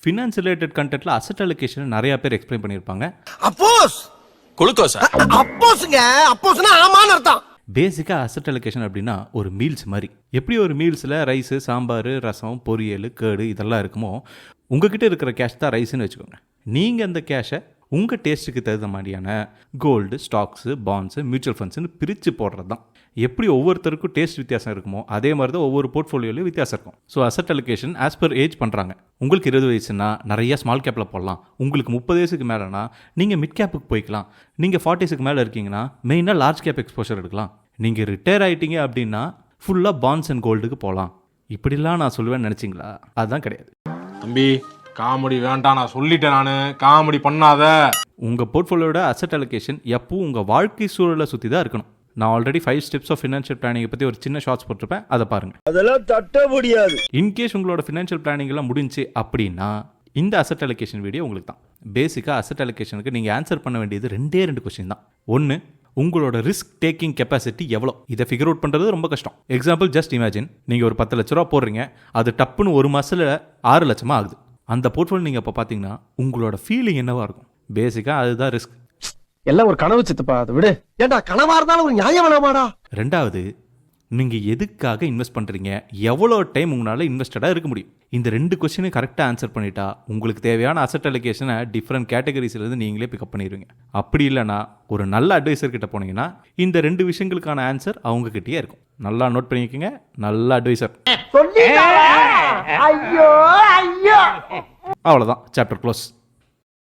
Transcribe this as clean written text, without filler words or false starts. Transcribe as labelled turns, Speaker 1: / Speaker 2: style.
Speaker 1: Finance related கண்டென்ட்ல asset allocation நிறைய பேர் explain பண்ணியிருப்பாங்க.
Speaker 2: அப்போஸ்
Speaker 3: குளுக்கோஸா?
Speaker 2: அப்போஸ்ங்க, அப்போஸ்னா ஆமான்னு அர்த்தம்.
Speaker 1: பேசிக்கா அசெட் அலோகேஷன் அப்படின்னா ஒரு மீல்ஸ் மாதிரி. எப்படி ஒரு மீல்ஸில் ரைஸு, சாம்பார், ரசம், பொரியல், கேடு இதெல்லாம் இருக்குமோ, உங்ககிட்ட இருக்கிற கேஷ் தான் ரைஸ்ன்னு வச்சுக்கோங்க. நீங்கள் அந்த கேஷை உங்கள் டேஸ்ட்டுக்கு தகுந்த மாதிரியான கோல்டு, ஸ்டாக்ஸு, பாண்ட்ஸு, மியூச்சுவல் ஃபண்ட்ஸ்னு பிரித்து போடுறது தான். எப்படி ஒவ்வொருத்தருக்கும் டேஸ்ட் வித்தியாசம் இருக்குமோ அதே மாதிரி தான் ஒவ்வொரு போர்ட்ஃபோலியோலையும் வித்தியாசம் இருக்கும். So asset allocation as per age பண்ணுறாங்க. உங்களுக்கு 20 வயசுனா நிறைய ஸ்மால் கேப்பில் போடலாம். உங்களுக்கு 30 வயசுக்கு மேலேனா நீங்கள் மிட் கேப்புக்கு போய்க்கலாம். நீங்கள் 40க்கு மேலே இருக்கீங்கன்னா மெயினாக லார்ஜ் கேப் எக்ஸ்போஷர் எடுக்கலாம். நீங்கள் ரிட்டையர் ஆகிட்டீங்க அப்படின்னா ஃபுல்லாக பாண்ட்ஸ் அண்ட் கோல்டுக்கு போகலாம். இப்படிலாம் நான் சொல்லுவேன்னு நினச்சிங்களா? அதுதான் கிடையாது.
Speaker 4: தம்பி காமெடி வேண்டாம், நான் சொல்லிட்டேன். நான் காமெடி பண்ணாத.
Speaker 1: உங்கள் போர்ட்ஃபோலியோட அசெட் அலோகேஷன் எப்பவும் உங்கள் வாழ்க்கை சூழலை சுற்றி தான் இருக்கணும். நான் ஆல்ரெடி 5 ஸ்டெப்ஸ் ஆஃப் ஃபினான்ஷியல் பிளானிங்கை பற்றி ஒரு சின்ன ஷார்ட்ஸ் போட்டிருப்பேன், அதை பாருங்கள்.
Speaker 2: அதெல்லாம் தட்ட முடியாது.
Speaker 1: இன்கேஸ் உங்களோட ஃபினான்ஷியல் பிளானிங் எல்லாம் முடிஞ்சு அப்படின்னா இந்த அசெட் அலோகேஷன் வீடியோ உங்களுக்கு தான். பேசிக்காக அசெட் அலோகேஷனுக்கு நீங்கள் ஆன்சர் பண்ண வேண்டியது 2 கொஸ்டின் தான். ஒன்று, உங்களோட ரிஸ்க் டேக்கிங் கெப்பாசிட்டி எவ்வளோ? இதை ஃபிகர் அவுட் பண்ணுறது ரொம்ப கஷ்டம். எக்ஸாம்பிள், ஜஸ்ட் இமேஜின், நீங்கள் ஒரு 10 லட்ச ரூபா போடுறீங்க, அது டப்புன்னு ஒரு மாதத்தில் 6 லட்சமாக ஆகுது. அந்த போர்ட்ஃபோலியோ நீங்கள் இப்போ பார்த்தீங்கன்னா உங்களோட ஃபீலிங் என்னவா இருக்கும்? பேசிக்காக அதுதான் ரிஸ்க்.
Speaker 5: எல்லாம் ஒரு கனவு சித்தப்பா, அதை விடு.
Speaker 2: ஏண்டா கனவா இருந்தாலும் ஒரு நியாயம் வேணாமாடா?
Speaker 1: 2வது, நீங்கள் எதுக்காக இன்வெஸ்ட் பண்ணுறீங்க, எவ்வளோ டைம் உங்களால் இன்வெஸ்டடாக இருக்க முடியும்? இந்த 2 கொஸ்டினும் கரெக்டாக ஆன்சர் பண்ணிட்டா உங்களுக்கு தேவையான அசெட் அலோகேஷனை டிஃப்ரெண்ட் கேட்டகரிஸ்லேருந்து நீங்களே பிக்கப் பண்ணிடுவீங்க. அப்படி இல்லைனா ஒரு நல்ல அட்வைசர் கிட்ட போனீங்கன்னா இந்த 2 விஷயங்களுக்கான ஆன்சர் அவங்க கிட்டயே இருக்கும். நல்லா நோட் பண்ணிக்கோங்க, நல்ல அட்வைசர்.
Speaker 2: ஐயோ ஐயோ.
Speaker 1: அவ்வளோதான், சாப்டர் க்ளோஸ்.